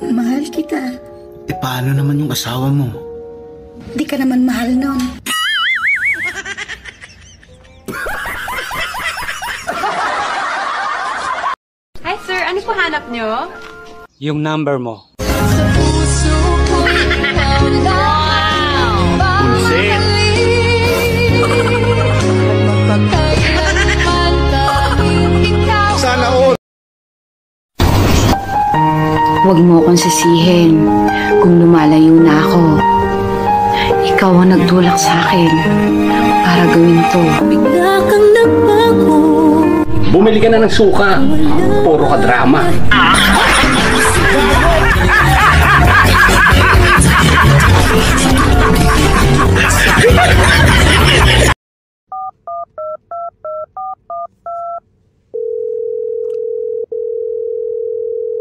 Mahal kita. E paano naman yung asawa mo? Di ka naman mahal nun. Hi sir, ano po hanap nyo? Yung number mo. Pulset! Sana all! Huwag mo akong sisihin kung lumalayo na ako. Ikaw ang nagtulak sa akin para gawin to. Bigla kang nagbago. Bumili ka na ng suka. Puro ka drama.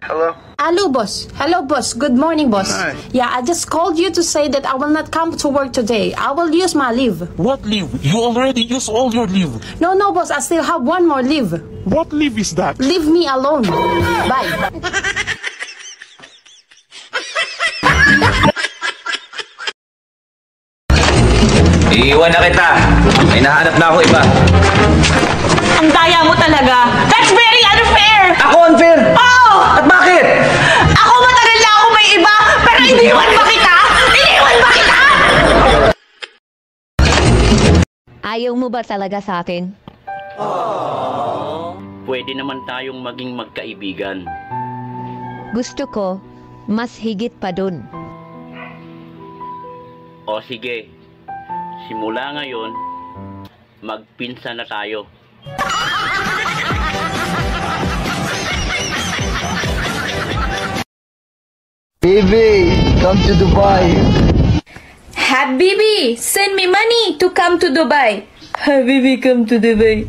Hello? Hello, boss. Hello, boss. Good morning, boss. Hi. Yeah, I just called you to say that I will not come to work today. I will use my leave. What leave? You already used all your leave. No, boss. I still have one more leave. What leave is that? Leave me alone. Bye. Iiwan na kita. May nahanap na ako iba. Ang daya mo talaga. That's very unfair! Ako unfair? Oo! At bakit? Ako matagal na ako may iba, pero iniwan ba kita? Iniwan ba kita? Ayaw mo ba talaga sa akin? Pwede naman tayong maging magkaibigan. Gusto ko, mas higit pa dun. O sige, simula ngayon, magpinsan na tayo. Baby, come to Dubai. Habibi, send me money to come to Dubai. Habibi, come to Dubai.